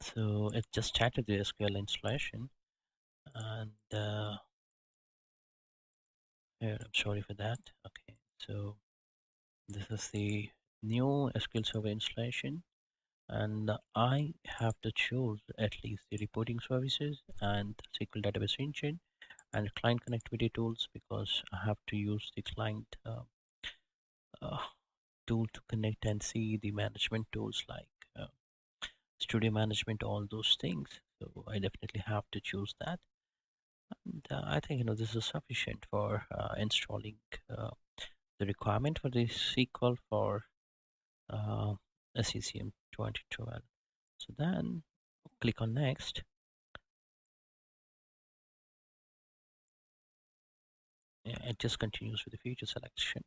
So it just started the SQL installation, and here, I'm sorry for that. Okay, so this is the new SQL Server installation, and I have to choose at least the reporting services and SQL database engine and client connectivity tools, because I have to use the client uh, tool to connect and see the management tools like uh, studio management, all those things. So I definitely have to choose that. And I think this is sufficient for installing uh, the requirement for the SQL for uh, SCCM 2012. So then click on next. Yeah, it just continues with the feature selection.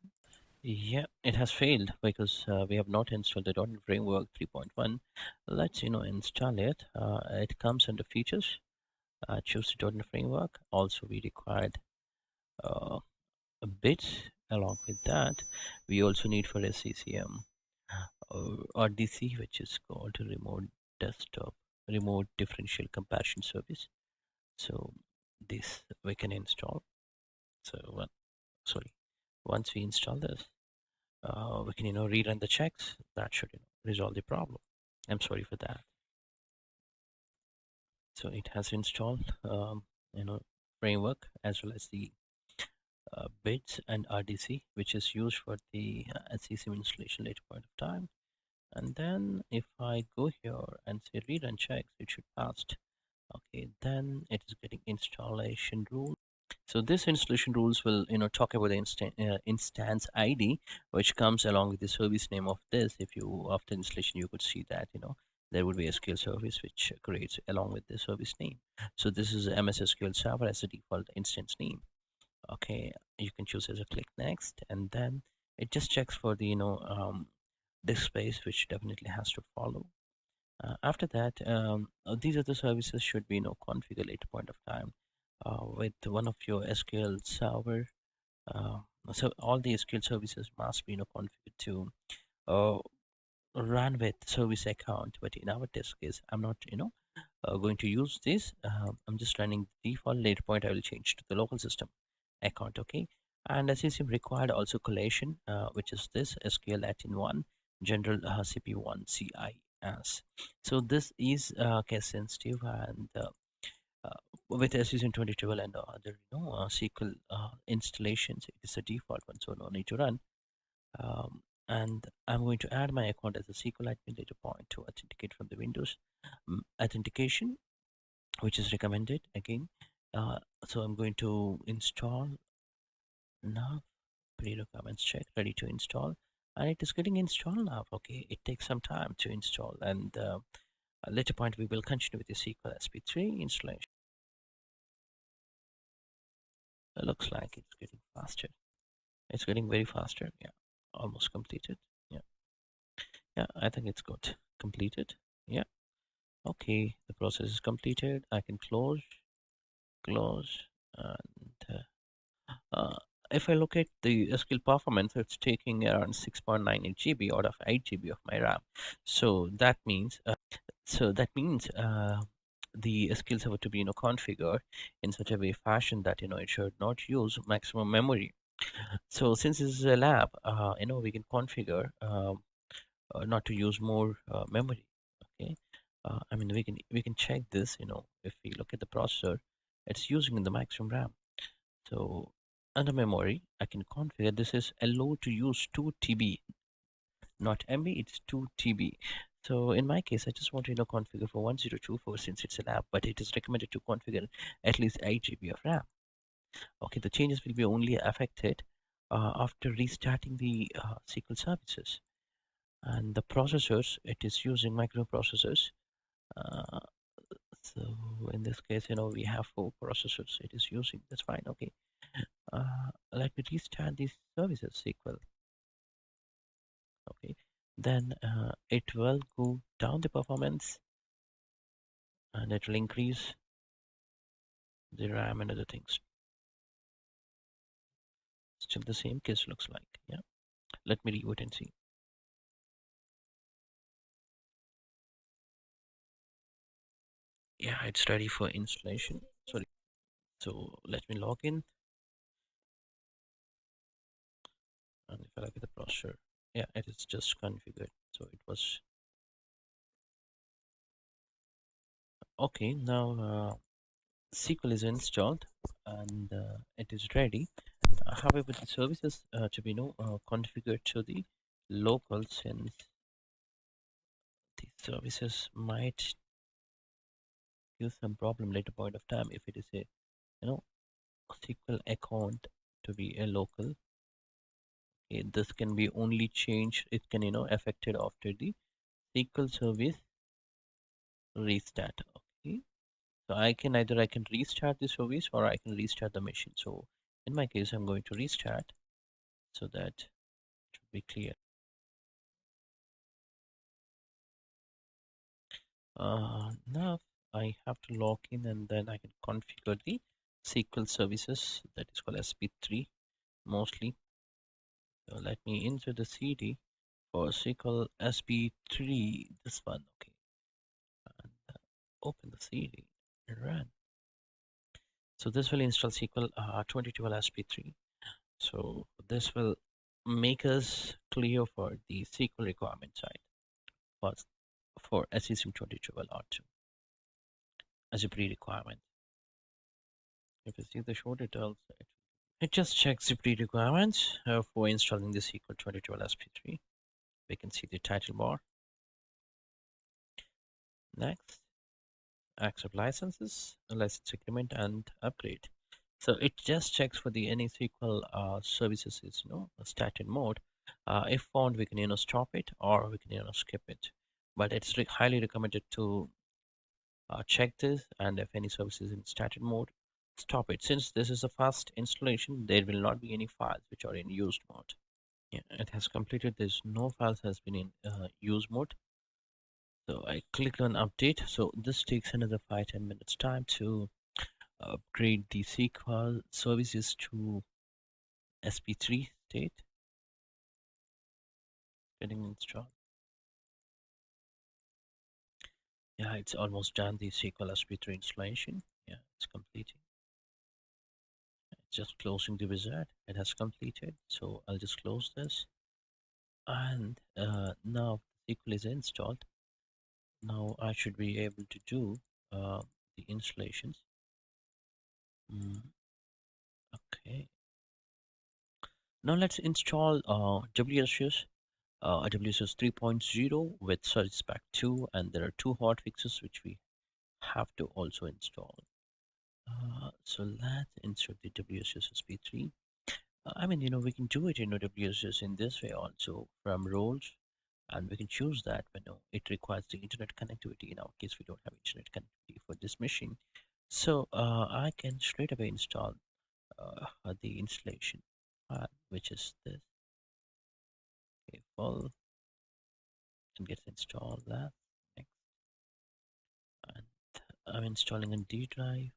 Yeah, it has failed because we have not installed the .NET Framework 3.1. Let's install it. It comes under features. Choose the .NET Framework. Also, we required uh, a bit. Along with that, we also need for SCCM or DC, which is called Remote Desktop Remote Differential Comparison Service. So this we can install. So sorry, once we install this, we can rerun the checks. That should resolve the problem. I'm sorry for that. So it has installed framework as well as the bits and RDC, which is used for the SCCM installation later point of time. And then if I go here and say rerun checks, it should pass. Okay, then it is getting installation rule. So this installation rules will talk about the instance ID, which comes along with the service name of this. If you after installation you could see that there would be a SQL service which creates along with the service name. So this is MS SQL Server as a default instance name. Okay, you can choose as a click next, and then it just checks for the disk space, which definitely has to follow. After that, these other services should be configured at a point of time with one of your SQL Server. Uh, so all the SQL services must be configured to uh, run with service account. But in our test case, I'm not going to use this. I'm just running default. Later point, I will change to the local system account. Okay, and SCCM required also collation, which is this SQL Latin 1 general CP1 CIS. So this is case sensitive, and uh, with SCCM 2012 and other SQL installations, it is a default one, so no need to run. And I'm going to add my account as a SQL admin data point to authenticate from the Windows authentication, which is recommended again. Uh, so I'm going to install now. Prerequirements check, ready to install, and it is getting installed now. Okay, it takes some time to install, and at a later point we will continue with the SQL SP3 installation. It looks like it's getting faster. It's getting very faster. Yeah, almost completed. Yeah, yeah, I think it's good. Completed. Yeah. Okay, the process is completed. I can close, and if I look at the SQL performance, it's taking around 6.98 GB out of 8 GB of my RAM. So that means, the SQL server to be configured in such a way fashion that it should not use maximum memory. So since this is a lab, we can configure not to use more memory. Okay, I mean we can check this. If we look at the processor, it's using the maximum RAM. So under memory, I can configure this is allowed to use 2 TB, not MB, it's 2 TB. So in my case, I just want to configure for 1024 since it's an app, but it is recommended to configure at least 8 GB of RAM. Okay, the changes will be only affected after restarting the SQL services. And the processors, it is using microprocessors. Uh, so in this case, we have 4 processors it is using. That's fine. Okay. Let me restart these services SQL. Okay, then it will go down the performance, and it will increase the RAM and other things. Still the same case looks like. Yeah, let me reboot and see. Yeah, it's ready for installation. Sorry. So let me log in, and if I look at the browser, yeah, it is just configured. So it was okay. Now SQL is installed and it is ready. However, the services to be configured to the local, since the services might give some problem later point of time if it is a SQL account to be a local. This can be only changed. It can affected after the SQL service restart. Okay, so I can restart the service or I can restart the machine. So in my case, I'm going to restart so that it will be clear. Now I have to log in and then I can configure the SQL services, that is called SP3 mostly. So let me enter the CD for SQL SP3, this one. Okay, and open the CD and run. So this will install SQL 2012 SP3. So this will make us clear for the SQL requirement side first for SCCM 2012 R2 as a pre-requirement. If you see the show details, it just checks the pre-requirements for installing the SQL 2012 SP3. We can see the title bar. Next, accept licenses, license agreement, and upgrade. So it just checks for the any SQL services is started mode. If found, we can stop it or we can skip it. But it's highly recommended to check this, and if any service is in started mode, stop it. Since this is a fast installation, there will not be any files which are in used mode. Yeah, it has completed. There's no files has been in use mode. So I click on update. So this takes another 5-10 minutes time to upgrade the SQL services to SP3 state. Getting installed. Yeah, it's almost done. The SQL SP3 installation. Yeah, it's completing. It's just closing the wizard. It has completed. So I'll just close this. And now SQL is installed. Now I should be able to do the installations. Okay. Now let's install WSS, WSS 3.0 with Service Pack 2, and there are two hotfixes which we have to also install. So let's insert the WSS SP3. I mean, we can do it in WSS in this way also from roles, and we can choose that when it requires the internet connectivity. In our case, we don't have internet connectivity for this machine. So I can straight away install the installation file, which is this. Okay, full and gets installed that. Next, and I'm installing a D drive.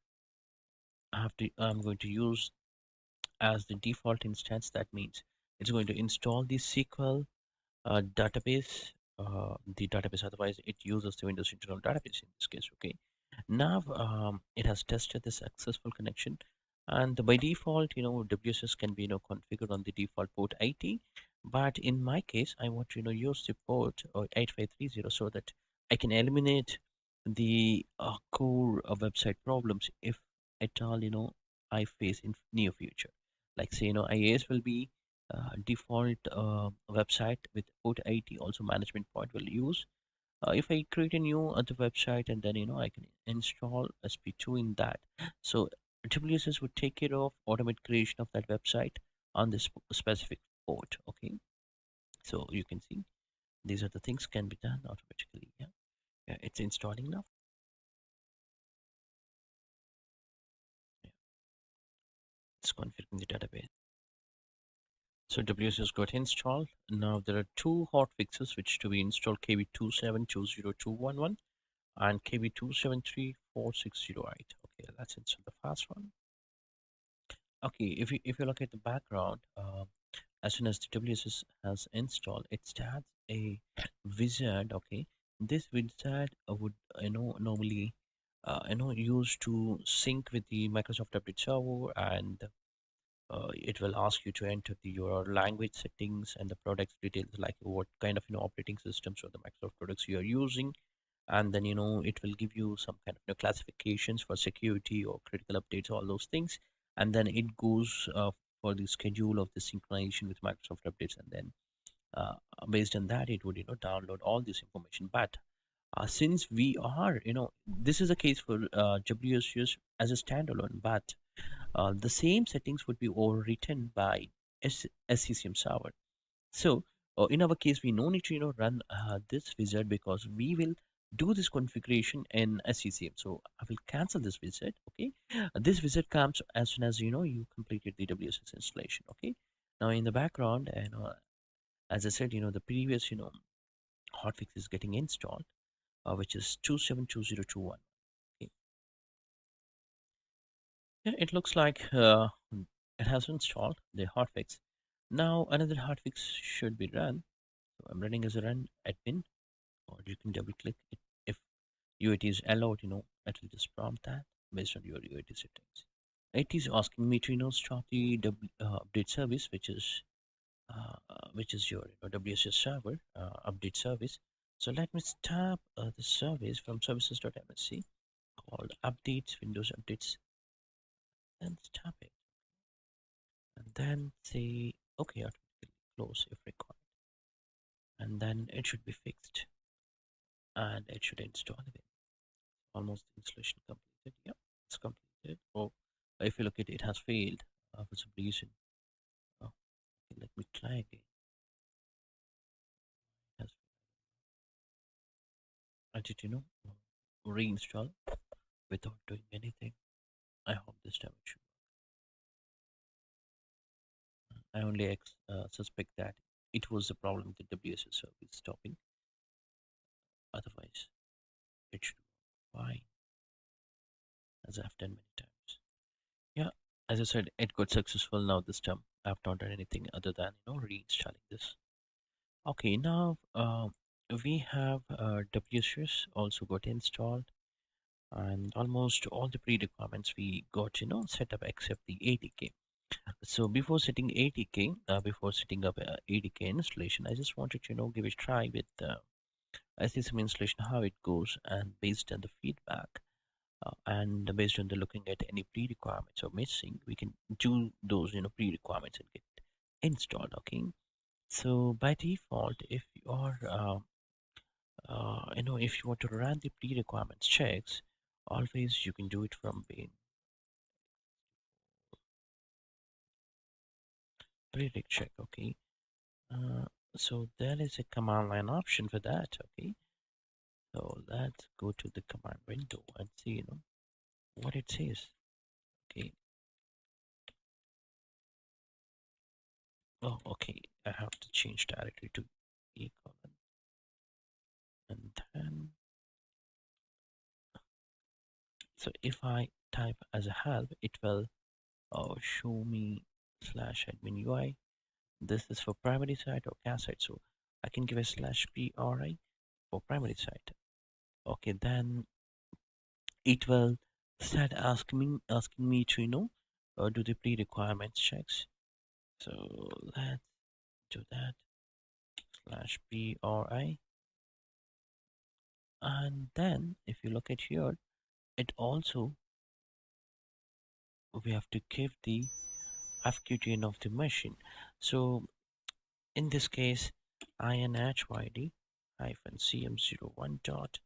I'm going to use as the default instance. That means it's going to install the SQL database, the database. Otherwise, it uses the Windows internal database in this case. Okay. Now it has tested the successful connection, and by default, WSS can be configured on the default port 80. But in my case, I want to use the port 8530 so that I can eliminate the core website problems if at all I face in near future. Like say IAS will be default website with port 80. Also management point will use if I create a new other website and then I can install SP2 in that. So WSS would take care of automatic creation of that website on this specific port. Okay, so you can see these are the things can be done automatically. Yeah, yeah, it's installing now. Yeah, it's configuring the database. So WSS got installed. Now there are two hot fixes which to be installed: KB2720211 and KB2734608. Okay, let's install the first one. Okay, if you look at the background, as soon as the WSS has installed, it starts a wizard. Okay, this wizard would normally used to sync with the Microsoft Update Server, and it will ask you to enter your language settings and the products details, like what kind of operating systems or the Microsoft products you are using, and then it will give you some kind of classifications for security or critical updates, all those things, and then it goes for the schedule of the synchronization with Microsoft updates, and then uh, based on that it would download all this information. But since we are this is a case for WSUS as a standalone, but the same settings would be overwritten by SCCM server. So in our case, we no need to run this wizard, because we will do this configuration in SCCM. So I will cancel this wizard. Okay, this wizard comes as soon as you completed the WSS installation. Okay, now in the background, and as I said, the previous hotfix is getting installed, which is 272021. Okay, yeah, it looks like it has installed the hotfix. Now another hotfix should be run. So I'm running as a run admin, or you can double click it. If UAT is allowed, it will just prompt that based on your UAT settings. It is asking me to start the update service, which is your WSS server update service. So let me start the service from services.msc called updates, Windows updates, and stop it, and then say okay, automatically close if required, and then it should be fixed and it should install again. Almost the installation completed. Yep, it's completed. Oh, if you look at it, it has failed for some reason. Oh, okay, let me try again. It has, I did reinstall without doing anything. I hope this time it should. I only suspect that it was the problem with the WSS service stopping. Otherwise, it should work fine, as I've done many times. Yeah, as I said, it got successful now this time. I've not done anything other than reinstalling this. Okay, now we have WSS also got installed, and almost all the pre-requirements we got set up except the ADK. So before setting ADK, before setting up ADK installation, I just wanted to give it a try with SCCM installation, how it goes, and based on the feedback and based on the looking at any pre-requirements or missing, we can do those pre-requirements and get installed. Okay, so by default, if you are if you want to run the pre-requirements checks, always you can do it from bin prereq check. Okay, uh, so there is a command line option for that. Okay, so let's go to the command window and see what it says. Okay, oh okay, I have to change directory to e colon, and then so if I type as a help, it will show me /admin UI. This is for primary site or CAS site, so I can give a /pri for primary site. Okay, then it will start asking me to do the pre-requirements checks. So let's do that /pri, and then if you look at here, it also we have to give the FQTN of the machine. So in this case, inhyd -cm01 dot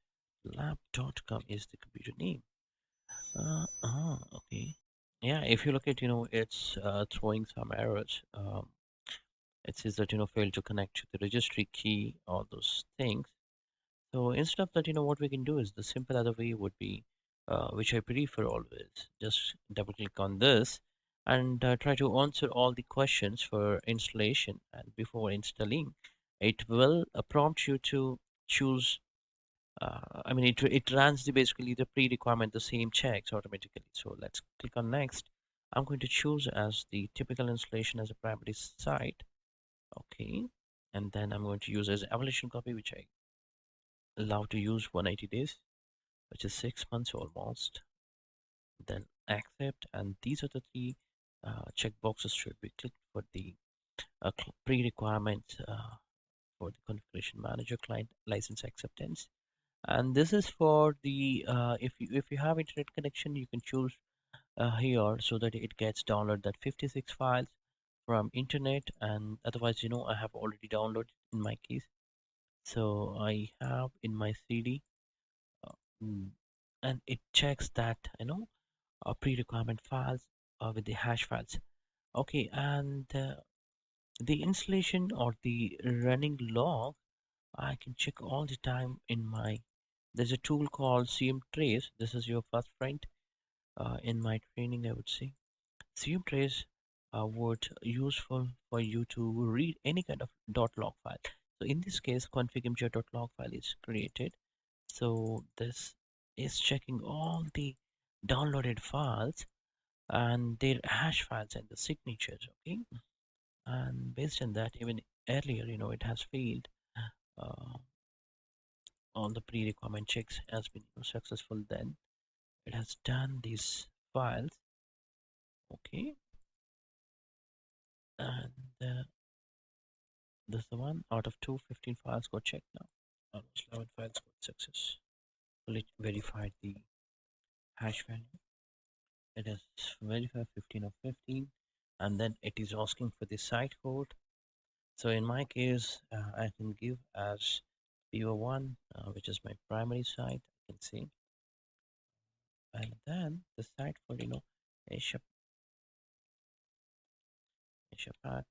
lab.com is the computer name. Okay. Yeah, if you look at, it's throwing some errors. It says that, failed to connect to the registry key, all those things. So instead of that, what we can do is the simple other way would be, which I prefer always, just double click on this and try to answer all the questions for installation. And before installing, it will prompt you to choose. I mean, it runs basically the pre-requirement, the same checks automatically. So let's click on next. I'm going to choose as the typical installation as a primary site. Okay, and then I'm going to use as evaluation copy, which I allow to use 180 days. which is 6 months almost. Then accept, and these are the three checkboxes should be clicked for the pre-requirements for the configuration manager client license acceptance. And this is for the if you have internet connection, you can choose here so that it gets download that 56 files from internet, and otherwise I have already downloaded in my case. So I have in my CD, uh, mm, and it checks that pre-requirement files with the hash files. Okay, and the installation or the running log, I can check all the time in my. There's a tool called CM Trace. This is your first friend in my training, I would say. CM Trace would useful for you to read any kind of .log file. So in this case, config.log file is created. So this is checking all the downloaded files and their hash files and the signatures. Okay, and based on that, even earlier, it has failed. Uh, all the pre-requirement checks has been successful. Then it has done these files. Okay, and this is the one out of 215 files got checked now. Almost 11 files got successfully verified the hash value. It is verified 15 of 15, and then it is asking for the site code. So in my case, I can give as P01, which is my primary site. I can see, and then the site for Asia Asia Pac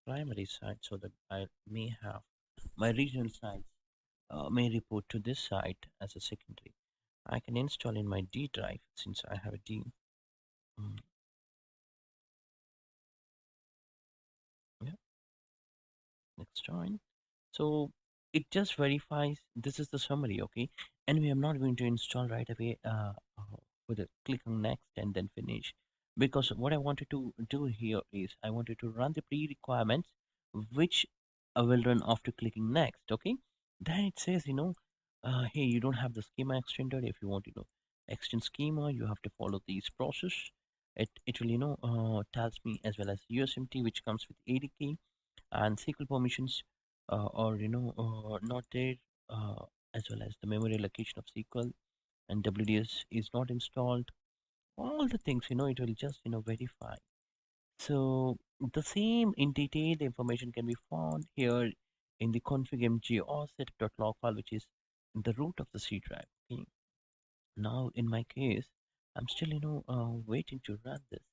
primary site, so that I may have my regional sites may report to this site as a secondary. I can install in my D drive since I have a D. Mm, yeah, next join. So it just verifies this is the summary, okay? And we are not going to install right away with a click on next and then finish. Because what I wanted to do here is I wanted to run the pre-requirements which I will run after clicking next, okay? Then it says, hey, you don't have the schema extender. If you want to extend schema, you have to follow these process. It will, tells me as well as USMT, which comes with ADK and SQL permissions or not there, as well as the memory allocation of SQL and WDS is not installed. All the things it will just verify. So the same in detailed information can be found here in the config mg or setup.log file, which is in the root of the C drive. Okay. Now in my case, I'm still waiting to run this,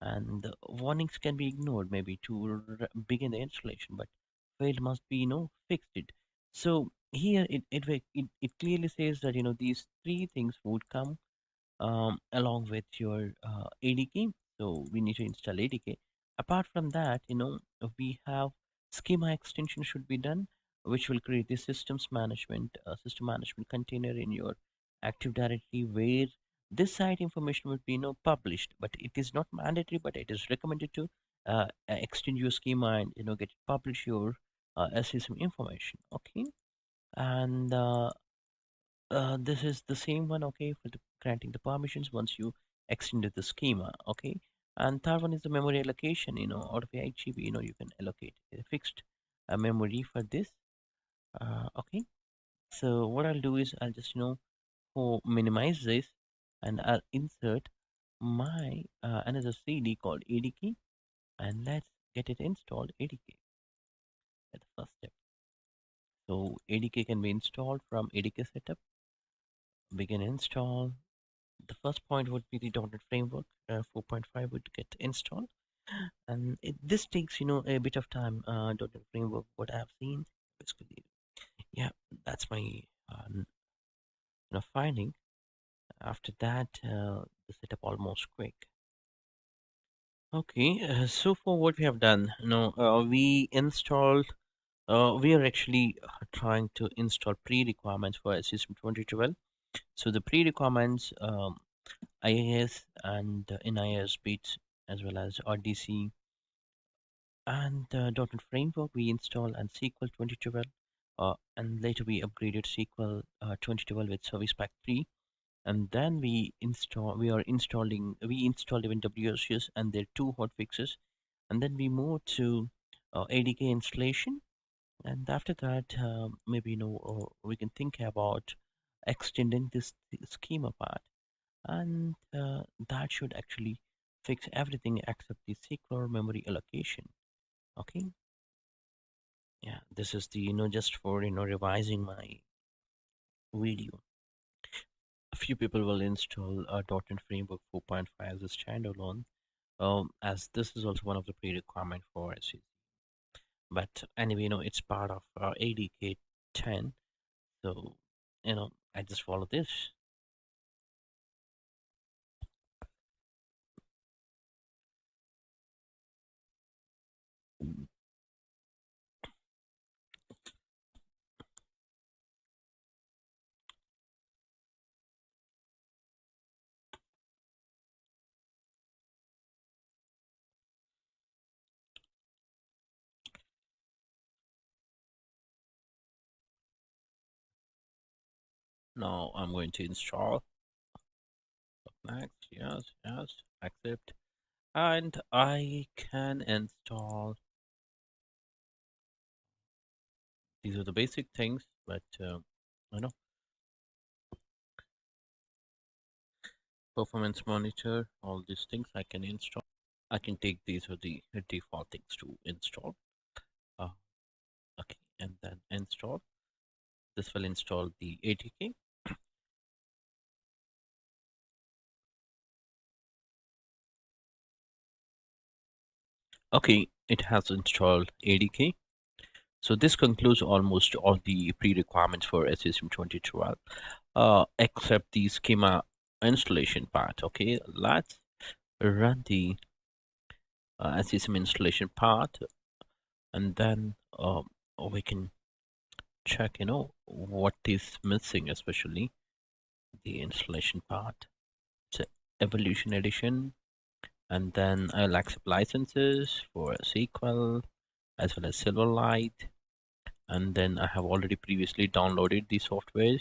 and the warnings can be ignored maybe to begin the installation, but failed must be fixed it. So here it clearly says that these three things would come along with your ADK. So we need to install ADK. Apart from that, we have schema extension should be done, which will create the system management container in your Active Directory where this site information will be published, but it is not mandatory, but it is recommended to extend your schema and get publish your SCCM information. Okay, and this is the same one, okay, for the granting the permissions once you extended the schema, okay. And third one is the memory allocation, out of 8 GB, you can allocate a fixed memory for this, okay. So what I'll do is I'll just, minimize this and I'll insert my another CD called ADK and let's get it installed ADK at the first step. So ADK can be installed from ADK setup, begin install. The first point would be the .NET Framework 4.5 would get installed, and this takes a bit of time. .NET Framework, what I've seen, basically, yeah, that's my finding. After that, the setup almost quick. Okay, so for what we have done, we installed. We are actually trying to install pre-requirements for System 2012. So the pre-requirements, IIS and NIS bits as well as RDC and .NET Framework we install and SQL 2012. and later we upgraded SQL 2012 with Service Pack 3, and then we installed even WSUS and their two hot fixes, and then we moved to ADK installation, and after that maybe we can think about extending this schema part, and that should actually fix everything except the SQL memory allocation. Okay, yeah, this is the just for revising my video. A few people will install .NET Framework 4.5 as a standalone, as this is also one of the pre-requirement for SE. But anyway, it's part of ADK 10, so I just follow this. Now I'm going to install. Next, yes, accept, and I can install. These are the basic things, but performance monitor, all these things I can install. I can take these are the default things to install. Uh, okay, and then install. This will install the ATK. Okay, it has installed ADK. So this concludes almost all the pre-requirements for SCCM 2012, except the schema installation part. Okay, let's run the SCCM installation part, and then we can check, what is missing, especially the installation part. It's Evolution Edition, and then I'll accept licenses for SQL as well as Silverlight, and then I have already previously downloaded the software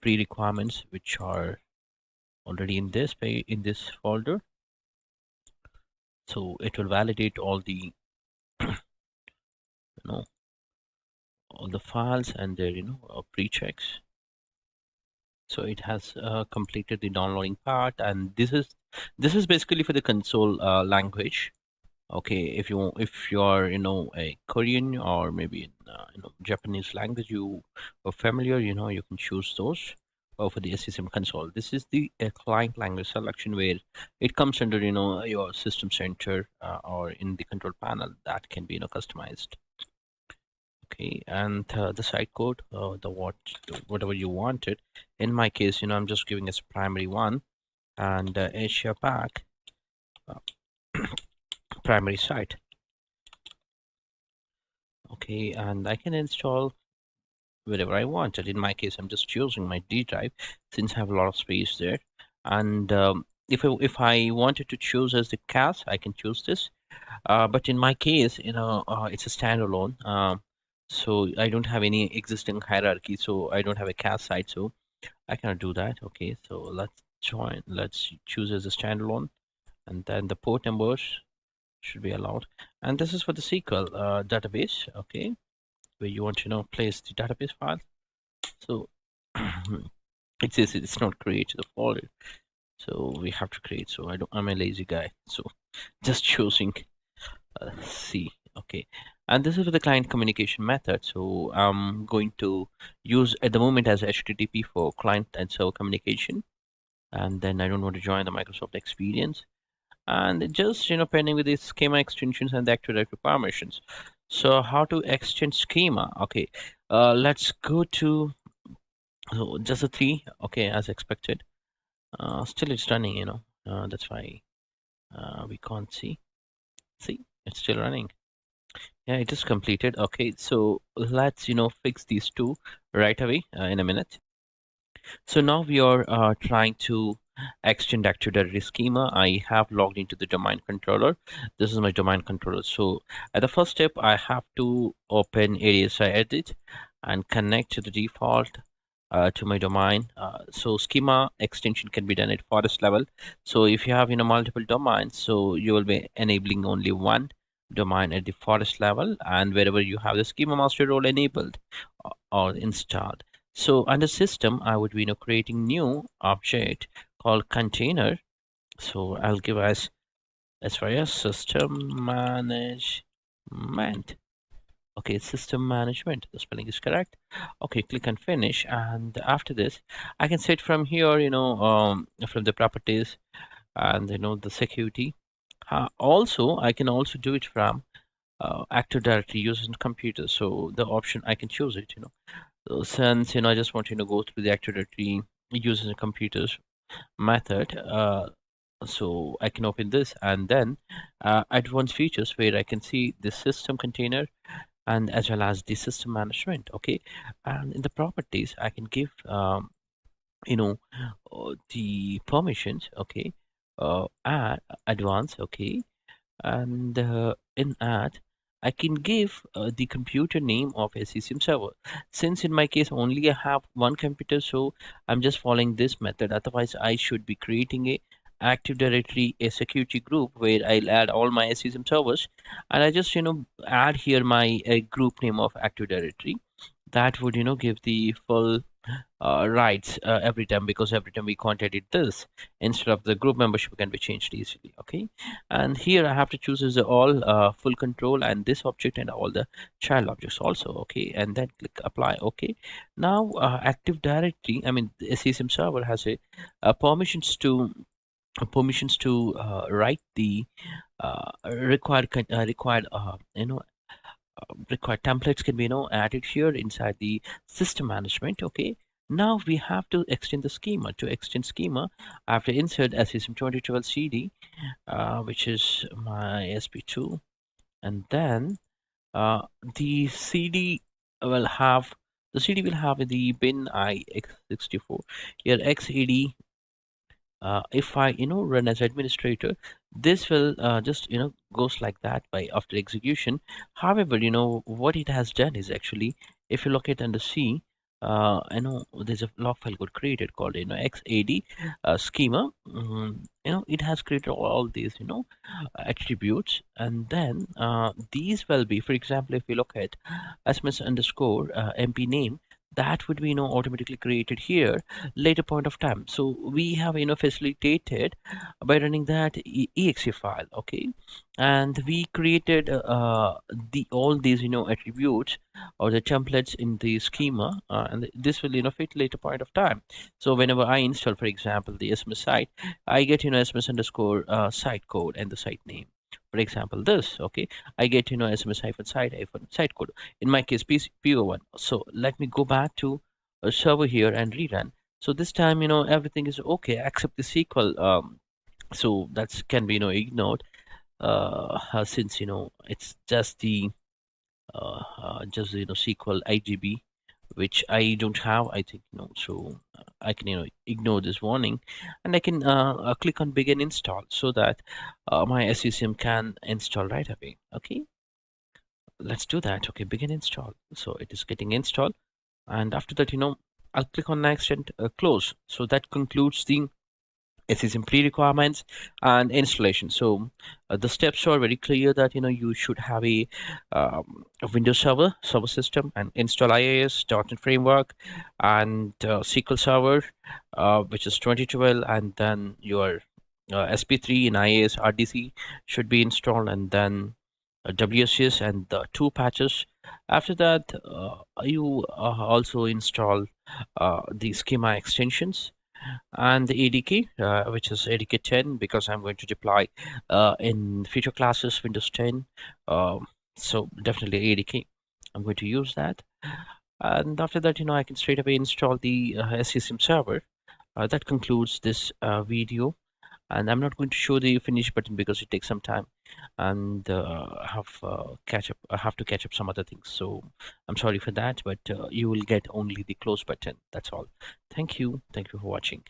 pre-requirements, which are already in this folder. So it will validate all the all the files and their pre-checks. So it has completed the downloading part, and this is basically for the console language. Okay, if you're a Korean or maybe in Japanese language you are familiar, you can choose those. For the SCCM console, this is the client language selection, where it comes under your system center or in the control panel that can be customized. Okay, and the site code, whatever you wanted. In my case, I'm just giving as a primary one, and Asia Pack primary site. Okay, and I can install wherever I wanted. In my case, I'm just choosing my D drive since I have a lot of space there. And if I wanted to choose as the CAS, I can choose this. But in my case, it's a standalone. So I don't have any existing hierarchy. So I don't have a CAS site. So I cannot do that. Okay, so let's choose as a standalone, and then the port numbers should be allowed. And this is for the SQL database. Okay, where you want to place the database file. So it says it's not created the folder, so we have to create. So I'm a lazy guy, so just choosing C. Okay, and this is for the client communication method. So I'm going to use at the moment as HTTP for client and server communication, and then I don't want to join the Microsoft Experience, and just pending with the schema extensions and the Active Directory permissions. So how to extend schema? Okay, let's go to just a 3. Okay, as expected. Still it's running, that's why we can't see it's still running. Yeah, it is completed. Okay, so let's fix these two right away in a minute. So now we are trying to extend Active Directory schema. I have logged into the domain controller. This is my domain controller. So at the first step, I have to open ADSI edit, and connect to the default to my domain. So schema extension can be done at forest level. So if you have multiple domains, so you will be enabling only one domain at the forest level, and wherever you have the schema master role enabled or installed. So under system, I would be creating new object called container. So I'll give as far as system management. Okay, system management. The spelling is correct. Okay, click on finish, and after this, I can set from here, from the properties and the security. Also, I can also do it from Active Directory using computer. So the option I can choose it. So since I just want to go through the Active Directory using computers method. So I can open this and then advanced features where I can see the system container and as well as the system management. Okay, and in the properties I can give you know the permissions. Okay, add advanced. Okay, and in add I can give the computer name of SCCM server. Since in my case only I have one computer, so I'm just following this method. Otherwise I should be creating a Active Directory, a security group where I'll add all my SCCM servers, and I just add here my group name of Active Directory. That would give the full rights every time, because every time we contacted this, instead of the group membership can be changed easily. Okay, and here I have to choose as all full control and this object and all the child objects also. Okay, and then click apply. Okay, now Active Directory, I mean the SCCM server has a permissions to write the required templates can be added here inside the system management. Okay, now we have to extend the schema. To extend schema, I have to insert SCCM 2012 CD, which is my SP2, and then uh, the CD will have the bin I x64 here x80. If I run as administrator, this will just goes like that by after execution. However, what it has done is actually, if you look at under C, there's a log file code created called x80 schema. It has created all these attributes, and then these will be, for example, if we look at sms underscore mp name, that would be automatically created here later point of time. So we have facilitated by running that exe file. Okay, and we created the all these attributes or the templates in the schema, and this will fit later point of time. So whenever I install, for example, the sms site, I get sms underscore site code and the site name. For example, this. Okay, I get sms hyphen site code, in my case po1. So let me go back to a server here and rerun. So this time everything is okay except the SQL. So that's can be ignored, since it's just the SQL IGB, which I don't have, I think. So I can ignore this warning, and I can click on begin install so that my SCCM can install right away. Okay, let's do that. Okay, begin install. So it is getting installed, and after that I'll click on next and close. So that concludes the SCCM pre-requirements and installation. So the steps are very clear that you should have a Windows server system, and install IIS .NET framework and SQL Server, which is 2012, and then your SP3 in IIS RDC should be installed, and then WSS and the two patches. After that, you also install the schema extensions and the ADK, which is ADK 10, because I'm going to deploy in future classes Windows 10. So definitely ADK. I'm going to use that. And after that, I can straight away install the SCCM server. That concludes this video. And I'm not going to show the finish button because it takes some time, and I have to catch up some other things. So I'm sorry for that, but you will get only the close button. That's all. Thank you for watching.